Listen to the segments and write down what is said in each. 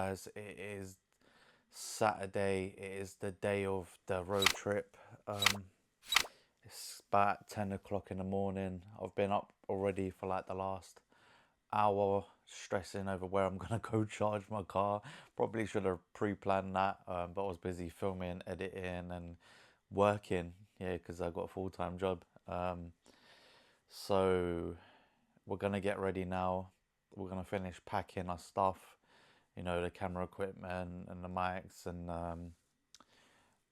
guys, it is Saturday. It is the day of the road trip. It's about 10 o'clock in the morning. I've been up already for like the last hour stressing over where I'm gonna go charge my car. Probably should have pre-planned that, but I was busy filming, editing and working, yeah, because I got a full-time job. So we're gonna get ready now. We're gonna finish packing our stuff, you know, the camera equipment and the mics and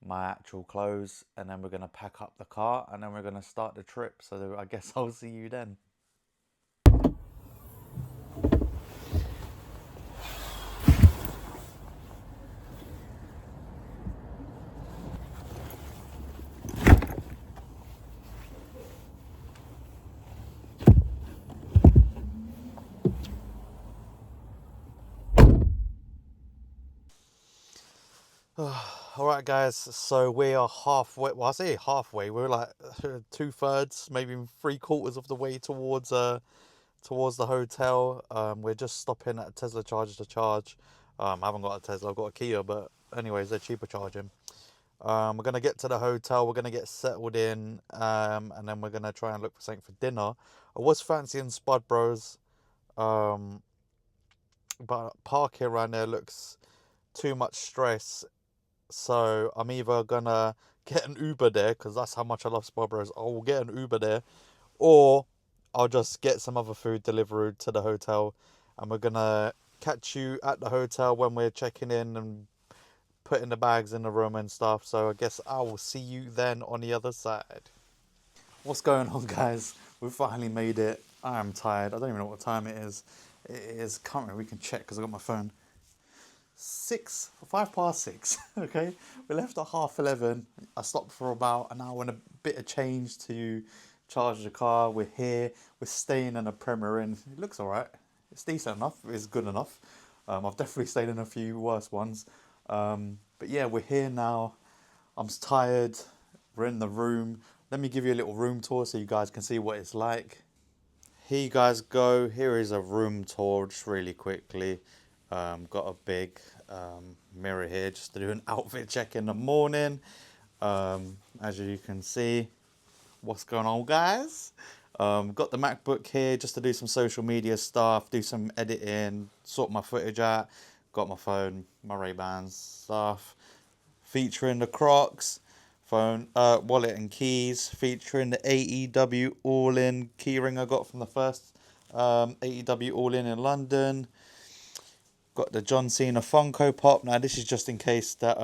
my actual clothes, and then we're gonna pack up the car and then we're gonna start the trip. So I guess I'll see you then. Alright guys, so we are halfway, well I say halfway, we're like 2/3, maybe 3/4 of the way towards the hotel. We're just stopping at a Tesla charger to charge. I haven't got a Tesla, I've got a Kia, but anyways, they're cheaper charging. We're gonna get to the hotel, we're gonna get settled in, and then we're gonna try and look for something for dinner. I was fancying Spud Bros, um, but parking around there looks too much stress. So I'm either gonna get an Uber there, because that's how much I love Spud Bros. I will get an Uber there, or I'll just get some other food delivered to the hotel, and we're gonna catch you at the hotel when we're checking in and putting the bags in the room and stuff. So I guess I will see you then on the other side. What's going on, guys? We finally made it. I am tired. I don't even know what time it is. It is currently, we can check because I got my phone. 5 past 6. Okay, we left at 11:30. I stopped for about an hour and a bit of change to charge the car. We're here. We're staying in a Premier Inn. It looks all right. It's decent enough. It's good enough. I've definitely stayed in a few worse ones. But yeah, we're here now. I'm tired. We're in the room. Let me give you a little room tour so you guys can see what it's like. Here you guys go. Here is a room tour just really quickly. Got a big mirror here just to do an outfit check in the morning. As you can see, what's going on, guys? Got the MacBook here just to do some social media stuff, do some editing, sort my footage out. Got my phone, my Ray-Bans stuff, featuring the Crocs, phone, wallet and keys, featuring the AEW All-In keyring I got from the first AEW All-In in London. Got the John Cena Funko Pop. Now this is just in case that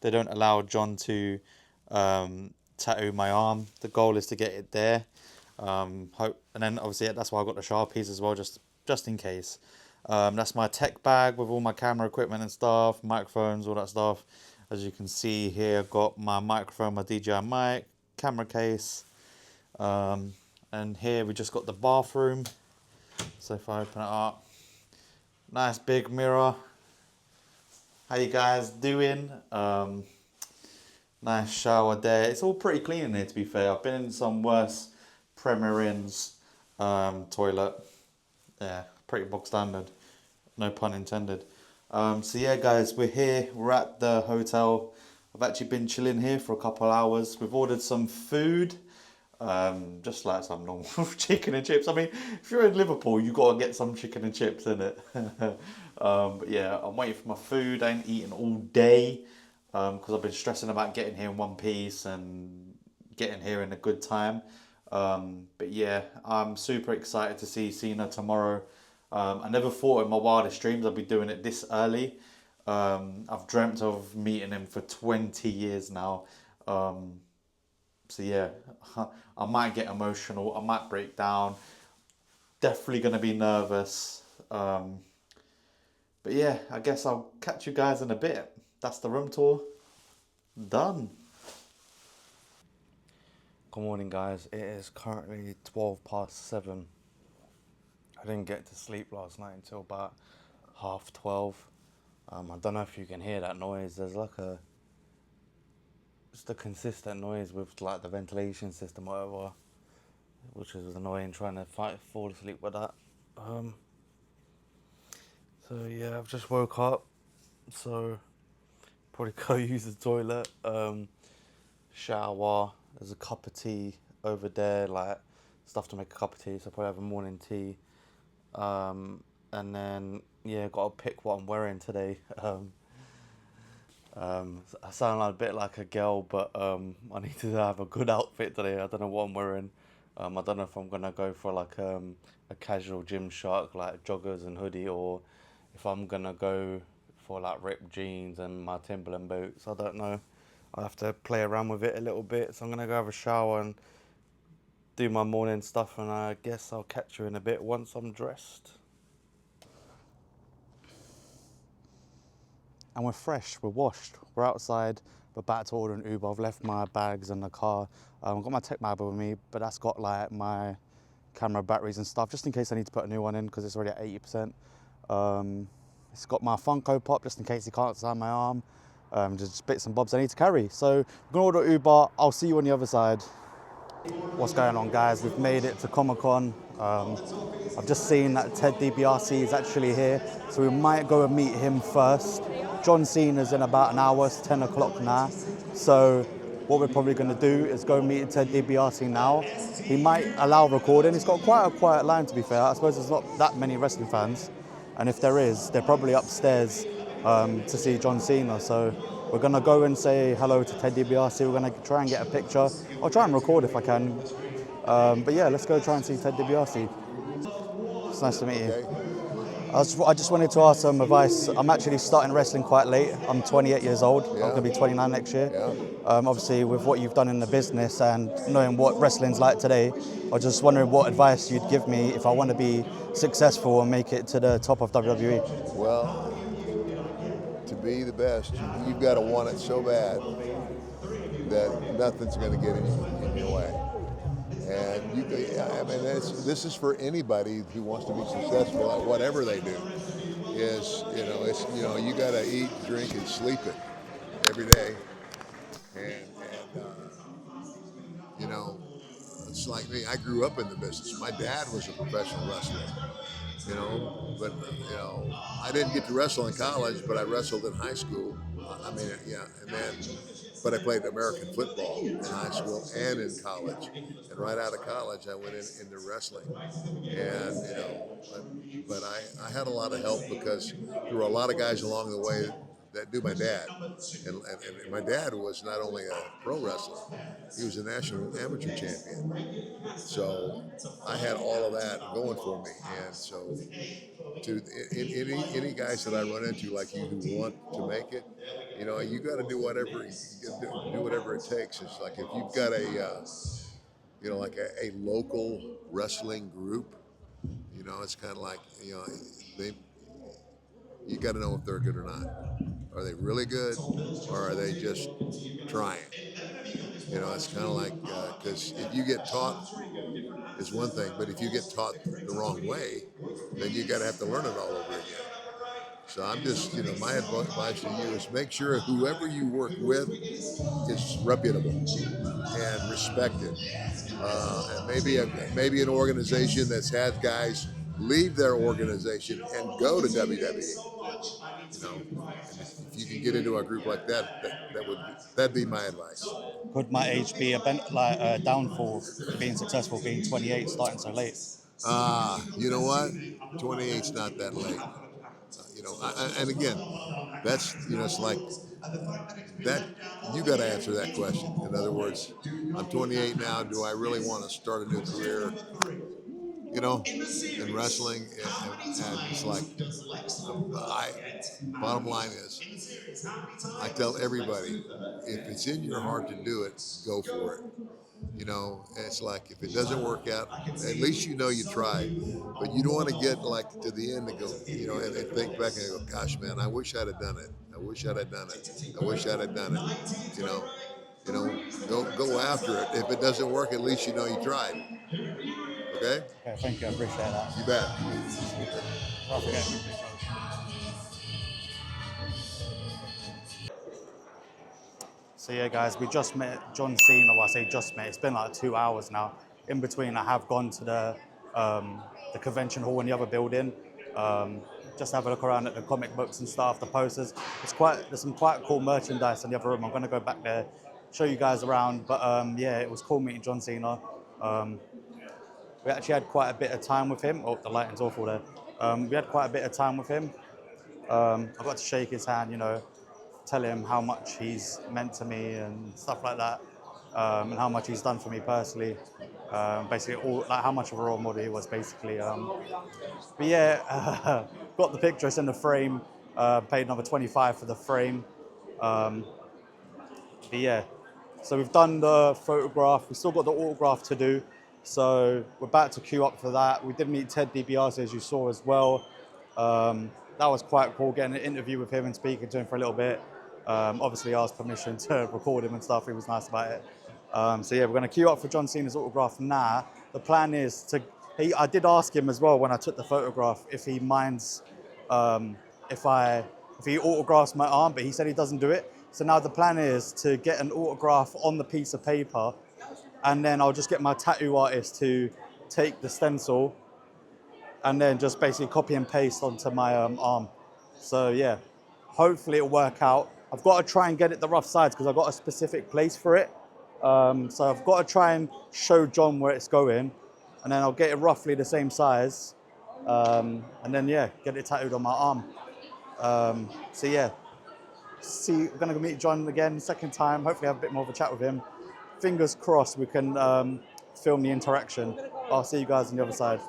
they don't allow John to tattoo my arm. The goal is to get it there. And then obviously that's why I got the Sharpies as well, just in case. That's my tech bag with all my camera equipment and stuff, microphones, all that stuff. As you can see here, I've got my microphone, my DJI mic, camera case. And here we just got the bathroom. So if I open it up, nice big mirror. How you guys doing? Nice shower there. It's all pretty clean in here, to be fair. I've been in some worse Premier Inn's toilet. Yeah, pretty bog standard. No pun intended. So yeah, guys, we're here. We're at the hotel. I've actually been chilling here for a couple of hours. We've ordered some food. Just like some normal chicken and chips. I mean, if you're in Liverpool, you got to get some chicken and chips, innit? But yeah, I'm waiting for my food. I ain't eaten all day because I've been stressing about getting here in one piece and getting here in a good time. But yeah, I'm super excited to see Cena tomorrow. I never thought in my wildest dreams I'd be doing it this early. I've dreamt of meeting him for 20 years now. So yeah, I might get emotional. I might break down. Definitely going to be nervous. But yeah, I guess I'll catch you guys in a bit. That's the room tour. Done. Good morning, guys. It is currently 7:12. I didn't get to sleep last night until about 12:30. I don't know if you can hear that noise. There's like just a consistent noise with like the ventilation system or whatever, which is annoying trying to fall asleep with that. So yeah, I've just woke up. So probably go use the toilet, shower. There's a cup of tea over there, like stuff to make a cup of tea. So probably have a morning tea. And then yeah, got to pick what I'm wearing today. I sound like a bit like a girl, but I need to have a good outfit today. I don't know what I'm wearing. I don't know if I'm gonna go for like a casual gym shark like joggers and hoodie, or if I'm gonna go for like ripped jeans and my Timberland boots. I don't know. I have to play around with it a little bit. So I'm gonna go have a shower and do my morning stuff, and I guess I'll catch you in a bit once I'm dressed. And we're fresh, we're washed, we're outside, we're about to order an Uber. I've left my bags in the car. I've got my tech bag with me, but that's got like my camera batteries and stuff, just in case I need to put a new one in because it's already at 80%. It's got my Funko Pop, just in case he can't sign my arm. Just bits and bobs I need to carry. So I'm gonna order Uber, I'll see you on the other side. What's going on, guys? We've made it to Comic Con. I've just seen that Ted DiBiase is actually here, so we might go and meet him first. John Cena's in about an hour, it's 10 o'clock now. So what we're probably going to do is go meet Ted DiBiase now. He might allow recording. He's got quite a quiet line, to be fair. I suppose there's not that many wrestling fans, and if there is, they're probably upstairs to see John Cena. So we're going to go and say hello to Ted DiBiase. We're going to try and get a picture. I'll try and record if I can. But yeah, let's go try and see Ted DiBiase. It's nice to meet you. Okay. I just wanted to ask some advice. I'm actually starting wrestling quite late. I'm 28 years old. I'm going to be 29 next year. Yeah. Obviously, with what you've done in the business and knowing what wrestling's like today, I was just wondering what advice you'd give me if I want to be successful and make it to the top of WWE. Well, to be the best, you've got to want it so bad that nothing's going to get in your way. And I mean, this is for anybody who wants to be successful at whatever they do. You got to eat, drink, and sleep it every day. And it's like me. I grew up in the business. My dad was a professional wrestler. But I didn't get to wrestle in college, but I wrestled in high school. But I played American football in high school and in college. And right out of college, I went into wrestling. And but I had a lot of help because there were a lot of guys along the way that knew my dad. And my dad was not only a pro wrestler, he was a national amateur champion. So I had all of that going for me. And so to any guys that I run into like you who want to make it, you got to do whatever it takes. It's like if you've got a local wrestling group, it's kind of like you got to know if they're good or not. Are they really good, or are they just trying? It's kind of like because if you get taught is one thing, but if you get taught the wrong way, then you got to have to learn it all over again. So I'm just, my advice to you is make sure whoever you work with is reputable and respected. And maybe an organization that's had guys leave their organization and go to WWE. And if you can get into a group like that'd be my advice. Could my age be a downfall for being successful, being 28, starting so late? You know what? 28's not that late. And again, that's it's like that. You got to answer that question. In other words, I'm 28 now. Do I really want to start a new career? In wrestling, and it's like I. Bottom line is, I tell everybody, if it's in your heart to do it, go for it. It's like if it doesn't work out, at least you tried. But you don't want to get like to the end and go, and think back and go, gosh, man, I wish I'd have done it. I wish I'd have done it. I wish I'd have done it. Go after it. If it doesn't work, at least you tried. Okay? Okay, thank you, I appreciate that. You bet. So yeah, guys, we just met John Cena. Well, I say just met. It's been like 2 hours now. In between, I have gone to the convention hall in the other building. just have a look around at the comic books and stuff, the posters. There's some quite cool merchandise in the other room. I'm gonna go back there, show you guys around. But yeah, it was cool meeting John Cena. We actually had quite a bit of time with him. Oh, the lighting's awful there. We had quite a bit of time with him. I got to shake his hand, tell him how much he's meant to me and stuff like that, and how much he's done for me personally. Basically, all like how much of a role model he was, basically. But yeah, got the picture. It's in the frame. Paid another 25 for the frame. But yeah, so we've done the photograph. We still got the autograph to do. So we're about to queue up for that. We did meet Ted DiBiase, as you saw as well. That was quite cool, getting an interview with him and speaking to him for a little bit. Obviously asked permission to record him and stuff. He was nice about it. So yeah, we're going to queue up for John Cena's autograph now. The plan is to. I did ask him as well when I took the photograph if he minds um, if I if he autographs my arm, but he said he doesn't do it. So now the plan is to get an autograph on the piece of paper, and then I'll just get my tattoo artist to take the stencil and then just basically copy and paste onto my arm. So yeah, hopefully it'll work out. I've got to try and get it the rough sides because I've got a specific place for it. So I've got to try and show John where it's going, and then I'll get it roughly the same size, and then yeah, get it tattooed on my arm. So yeah, we're gonna go meet John again, second time. Hopefully have a bit more of a chat with him. Fingers crossed we can film the interaction. I'll see you guys on the other side.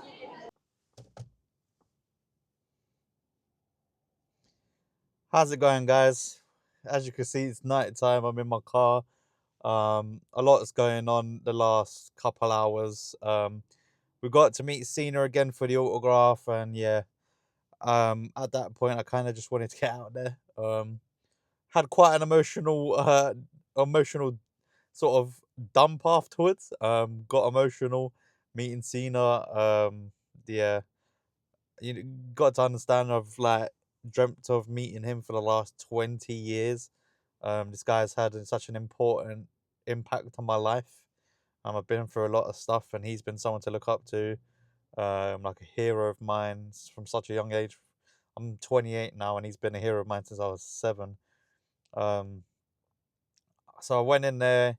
How's it going, guys? As you can see, it's night time. I'm in my car. A lot is going on the last couple hours. We got to meet Cena again for the autograph, and yeah, at that point, I kind of just wanted to get out there. Had quite an emotional sort of dump afterwards. Got emotional meeting Cena. Yeah, you got to understand I've like dreamt of meeting him for the last 20 years. This guy's had such an important impact on my life. I've been through a lot of stuff, and he's been someone to look up to, like a hero of mine from such a young age. I'm 28 now, and he's been a hero of mine since I was 7. Um, so I went in there,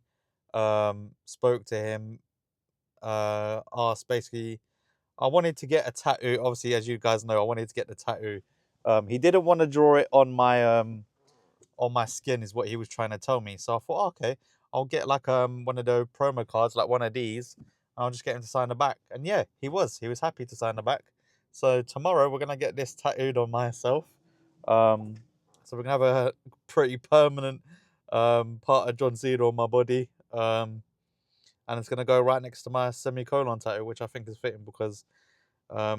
spoke to him, asked basically. I wanted to get a tattoo. Obviously, as you guys know, I wanted to get the tattoo. He didn't want to draw it on my skin, is what he was trying to tell me. So I thought, okay, I'll get like one of those promo cards, like one of these, and I'll just get him to sign the back. And yeah, he was happy to sign the back. So tomorrow we're gonna get this tattooed on myself. Um, so we're gonna have a pretty permanent part of John Cena on my body. And it's gonna go right next to my semicolon tattoo, which I think is fitting because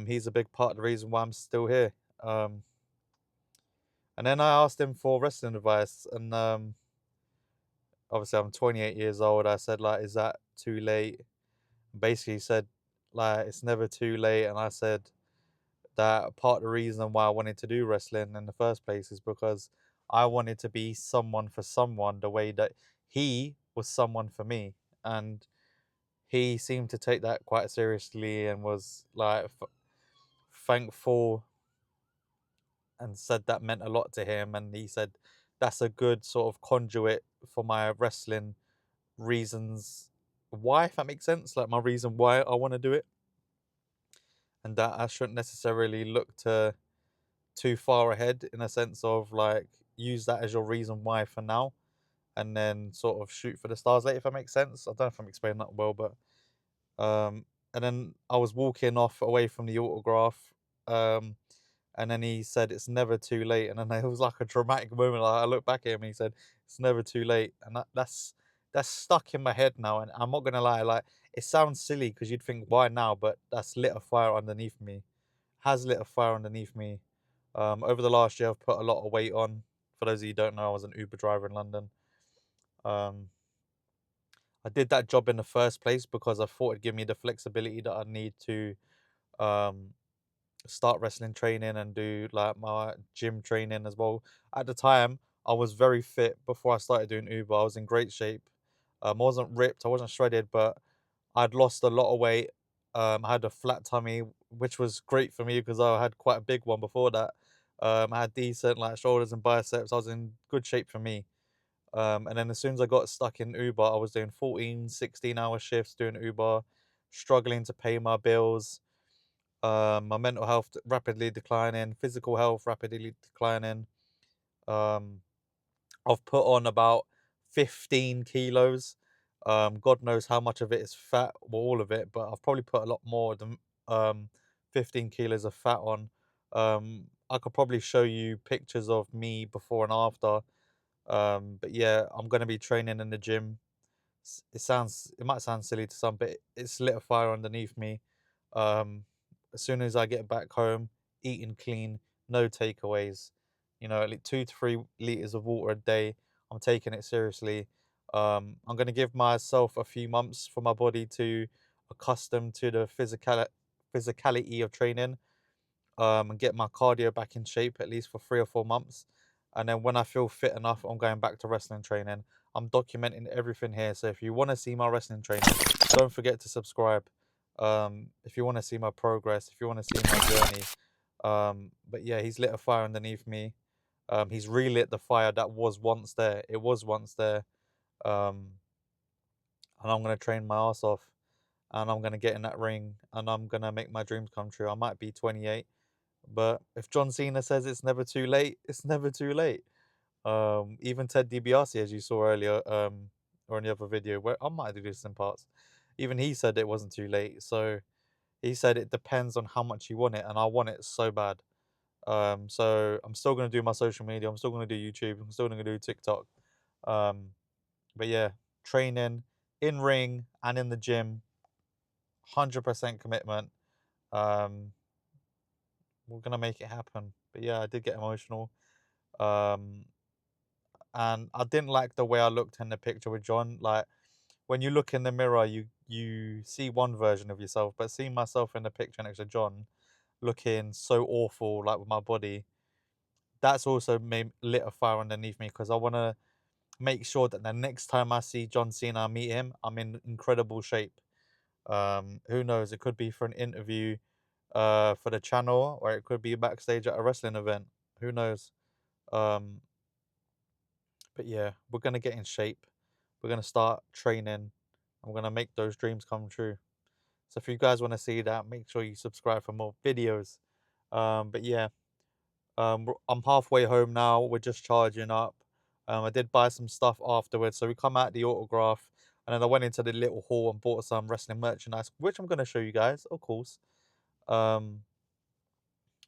he's a big part of the reason why I'm still here. And then I asked him for wrestling advice, and obviously I'm 28 years old. I said, like, is that too late? Basically, he said, like, it's never too late. And I said that part of the reason why I wanted to do wrestling in the first place is because I wanted to be someone for someone the way that he was someone for me. And he seemed to take that quite seriously and was like thankful and said that meant a lot to him. And he said that's a good sort of conduit for my wrestling reasons why, if that makes sense, like my reason why I want to do it, and that I shouldn't necessarily look to too far ahead, in a sense of like use that as your reason why for now and then sort of shoot for the stars later, if that makes sense. I don't know if I'm explaining that well, but and then I was walking off away from the autograph, um and then he said it's never too late, and then it was like a dramatic moment. Like, I looked back at him and he said it's never too late, and that's stuck in my head now. And I'm not gonna lie, like, it sounds silly because you'd think why now, but that's lit a fire underneath me, has lit a fire underneath me. Over the last year I've put a lot of weight on. For those of you who don't know, I was an Uber driver in London. um I did that job in the first place because I thought it'd give me the flexibility that I need to um start wrestling training and do like my gym training as well. At the time, I was very fit before I started doing Uber. I was in great shape. I wasn't ripped, I wasn't shredded, but I'd lost a lot of weight. I had a flat tummy, which was great for me because I had quite a big one before that. I had decent like shoulders and biceps. I was in good shape for me. And then as soon as I got stuck in Uber, I was doing 14, 16-hour shifts doing Uber, struggling to pay my bills. My mental health rapidly declining, physical health rapidly declining. Um, I've put on about 15 kilos. God knows how much of it is fat, well, all of it, but I've probably put a lot more than 15 kilos of fat on. I could probably show you pictures of me before and after. But yeah, I'm gonna be training in the gym. It might sound silly to some, but it's lit a fire underneath me. Um, as soon as I get back home, eating clean, no takeaways. You know, at least 2 to 3 liters of water a day. I'm taking it seriously. I'm gonna give myself a few months for my body to accustom to the physicality of training, and get my cardio back in shape at least for 3 or 4 months. And then when I feel fit enough, I'm going back to wrestling training. I'm documenting everything here. So if you want to see my wrestling training, don't forget to subscribe. If you want to see my progress, if you want to see my journey. But yeah, he's lit a fire underneath me. He's relit the fire that was once there. It was once there. Um, and I'm gonna train my ass off, and I'm gonna get in that ring, and I'm gonna make my dreams come true. I might be 28, but if John Cena says it's never too late, it's never too late. Even Ted DiBiase, as you saw earlier, or in the other video, where I might do this in parts, even he said it wasn't too late. So he said it depends on how much you want it, and I want it so bad. So I'm still gonna do my social media. I'm still gonna do YouTube. I'm still gonna do TikTok. Um, but yeah, training in ring and in the gym, 100% commitment. Um, we're gonna make it happen. But yeah, I did get emotional. Um, and I didn't like the way I looked in the picture with John. Like when you look in the mirror, you see one version of yourself, but seeing myself in the picture next to John, looking so awful, like with my body, that's also made lit a fire underneath me because I want to make sure that the next time I see John Cena, I meet him, I'm in incredible shape. Who knows? It could be for an interview, for the channel, or it could be backstage at a wrestling event. Who knows? Um, but yeah, we're gonna get in shape. We're gonna start training. And we're gonna make those dreams come true. So if you guys want to see that, make sure you subscribe for more videos. But yeah, I'm halfway home now. We're just charging up. I did buy some stuff afterwards, so we come out the autograph, and then I went into the little hall and bought some wrestling merchandise, which I'm gonna show you guys, of course. Um,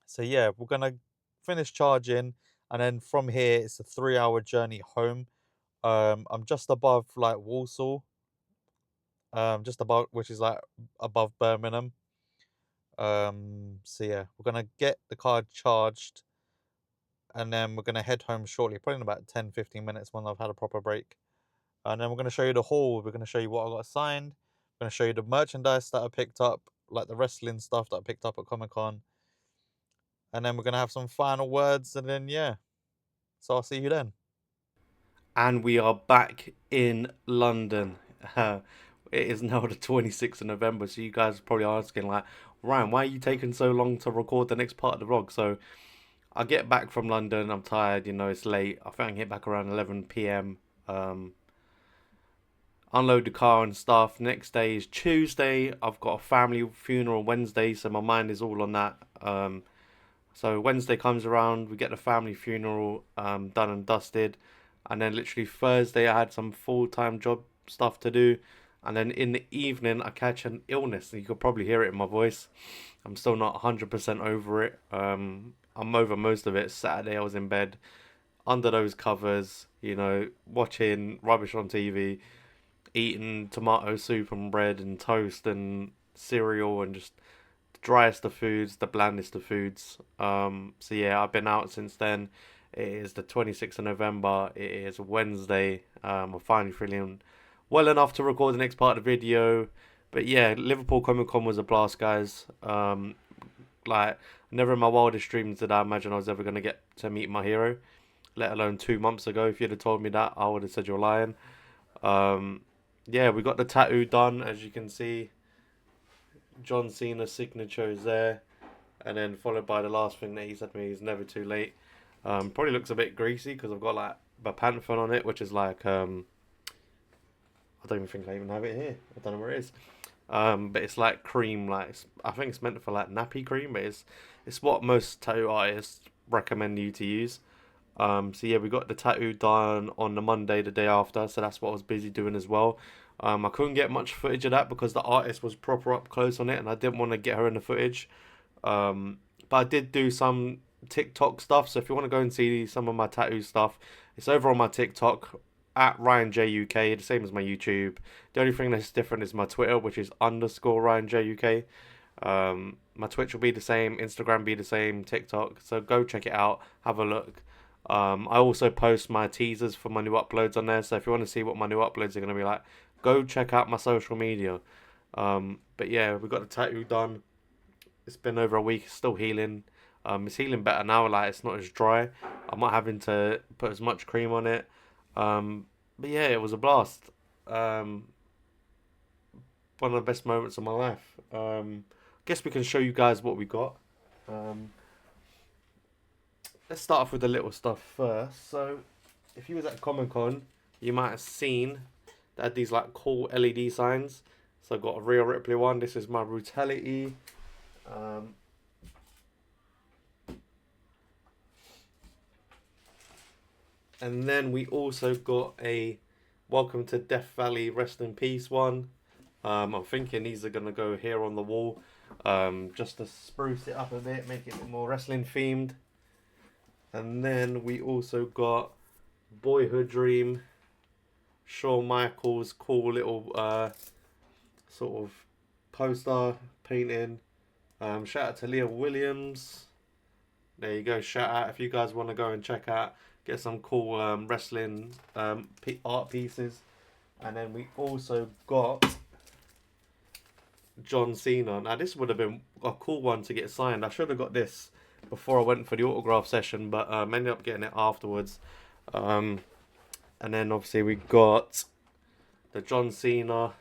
so yeah, we're gonna finish charging, and then from here it's a 3 hour journey home. I'm just above like Walsall, just above, which is like above Birmingham. So yeah, we're gonna get the car charged, and then we're gonna head home shortly, probably in about 10, 15 minutes when I've had a proper break. And then we're gonna show you the haul. We're gonna show you what I got signed. We're gonna show you the merchandise that I picked up, like the wrestling stuff that I picked up at Comic Con. And then we're gonna have some final words, and then yeah. So I'll see you then. And we are back in London. It is now the 26th of November, so you guys are probably asking, like, Ryan, why are you taking so long to record the next part of the vlog? So I get back from London, I'm tired, it's late. I think I get back around 11 p.m. Unload the car and stuff. Next day is Tuesday. I've got a family funeral Wednesday, so my mind is all on that. So Wednesday comes around, we get the family funeral done and dusted, and then literally Thursday I had some full-time job stuff to do, and then in the evening I catch an illness. You could probably hear it in my voice. I'm still not 100% over it. I'm over most of it. Saturday I was in bed under those covers, watching rubbish on TV, eating tomato soup and bread and toast and cereal and just driest of foods, the blandest of foods. So yeah, I've been out since then. It is the 26th of November. It is Wednesday. I'm finally feeling well enough to record the next part of the video. But yeah, Liverpool Comic Con was a blast, guys. Like, never in my wildest dreams did I imagine I was ever going to get to meet my hero, let alone 2 months ago. If you'd have told me that, I would have said you're lying. Yeah, we got the tattoo done, as you can see. John Cena signature is there. and then followed by the last thing that he said to me is never too late. Probably looks a bit greasy because I've got like Bepanthen on it, which is like I don't even think I even have it here. I don't know where it is. But it's like cream, like I think it's meant for like nappy cream, but it's what most tattoo artists recommend you to use. So yeah, we got the tattoo done on the Monday, the day after. So that's what I was busy doing as well. I couldn't get much footage of that because the artist was proper up close on it, and I didn't want to get her in the footage. But I did do some TikTok stuff. So if you want to go and see some of my tattoo stuff, it's over on my TikTok at Ryan J UK, the same as my YouTube. The only thing that's different is my Twitter, which is _ Ryan J UK. My Twitch will be the same, Instagram be the same, TikTok. So go check it out, have a look. I also post my teasers for my new uploads on there. So if you want to see what my new uploads are going to be like, go check out my social media. But yeah, we got the tattoo done. It's been over a week, still healing. It's healing better now, like it's not as dry. I'm not having to put as much cream on it. But yeah, it was a blast. One of the best moments of my life. Guess we can show you guys what we got. Let's start off with the little stuff first. So, if you was at Comic Con, you might have seen that had these like cool LED signs. So I've got a Rhea Ripley one. This is my Brutality. And then we also got a Welcome to Death Valley, Rest in Peace one. I'm thinking these are going to go here on the wall. Just to spruce it up a bit, make it a bit more wrestling themed. And then we also got Boyhood Dream, Shawn Michaels, cool little sort of poster painting. Shout out to Leah Williams. There you go, shout out if you guys want to go and check out, get some cool wrestling art pieces. And then we also got John Cena. Now this would have been a cool one to get signed. I should have got this before I went for the autograph session, but ended up getting it afterwards. And then obviously we got the John Cena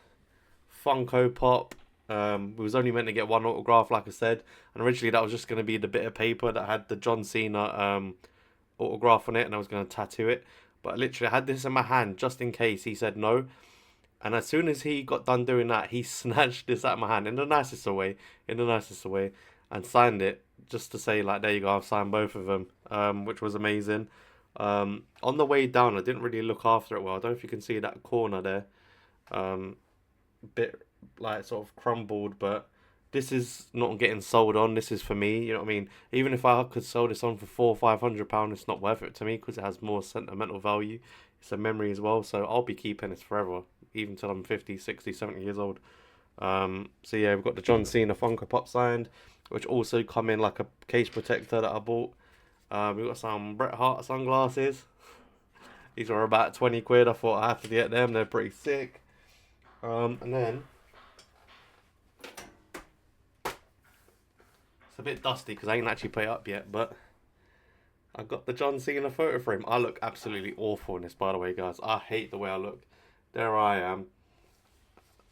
Funko Pop. We was only meant to get one autograph, like I said, and originally that was just going to be the bit of paper that had the John Cena autograph on it, and I was going to tattoo it. But literally, I had this in my hand just in case he said no. And as soon as he got done doing that, he snatched this out of my hand in the nicest of way, and signed it just to say like, there you go, I've signed both of them, which was amazing. On the way down, I didn't really look after it well. I don't know if you can see that corner there, bit like sort of crumbled, but this is not getting sold on. This is for me, you know what I mean? Even if I could sell this on for £400-500, it's not worth it to me because it has more sentimental value. It's a memory as well, so I'll be keeping this forever, even till I'm 50, 60, 70 years old. So yeah, we've got the John Cena Funko Pop signed, which also come in like a case protector that I bought. We've got some Bret Hart sunglasses. These are about 20 quid. I thought I had to get them. They're pretty sick. And then it's a bit dusty because I ain't actually put it up yet, but I got the John Cena photo frame. I look absolutely awful in this, by the way, guys. I hate the way I look. There I am.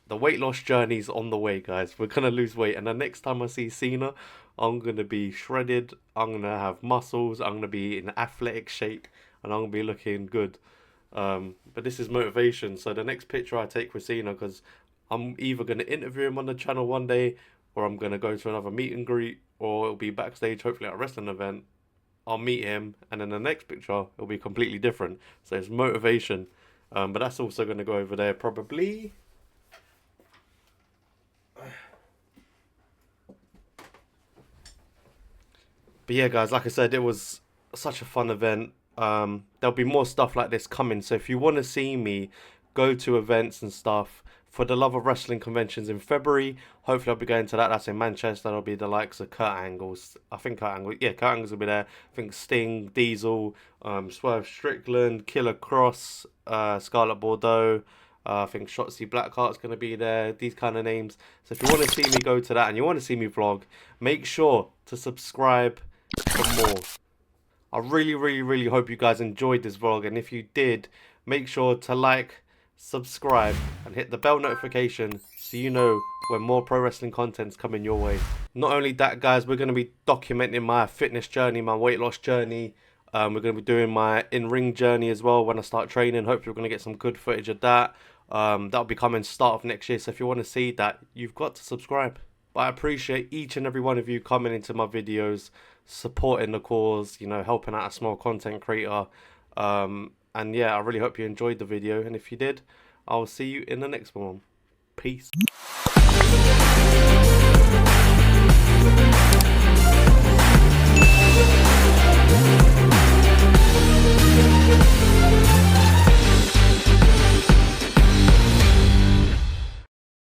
The weight loss journey's on the way, guys. We're going to lose weight. And the next time I see Cena, I'm going to be shredded. I'm going to have muscles. I'm going to be in athletic shape. And I'm going to be looking good. But this is motivation. So the next picture I take with Cena, because I'm either going to interview him on the channel one day, or I'm going to go to another meet and greet, or it'll be backstage, hopefully at a wrestling event. I'll meet him. And then the next picture, it'll be completely different. So it's motivation. But that's also going to go over there probably. But yeah, guys, like I said, it was such a fun event. There'll be more stuff like this coming. So if you want to see me go to events and stuff for the Love of Wrestling conventions in February, hopefully I'll be going to that. That's in Manchester. That'll be the likes of Kurt Angle's. Kurt Angle's will be there. I think Sting, Diesel, Swerve Strickland, Killer Cross, Scarlett Bordeaux. I think Shotzi Blackheart's going to be there. These kind of names. So if you want to see me go to that and you want to see me vlog, make sure to subscribe for more. I really, really, really hope you guys enjoyed this vlog. And if you did, make sure to like, subscribe, and hit the bell notification so you know when more pro wrestling content's coming your way. Not only that, guys, we're going to be documenting my fitness journey, my weight loss journey. We're going to be doing my in-ring journey as well when I start training. Hopefully we're going to get some good footage of that. That'll be coming start of next year, so if you want to see that, you've got to subscribe. But I appreciate each and every one of you coming into my videos, supporting the cause, you know, helping out a small content creator. And yeah, I really hope you enjoyed the video, and if you did, I'll see you in the next one. Peace.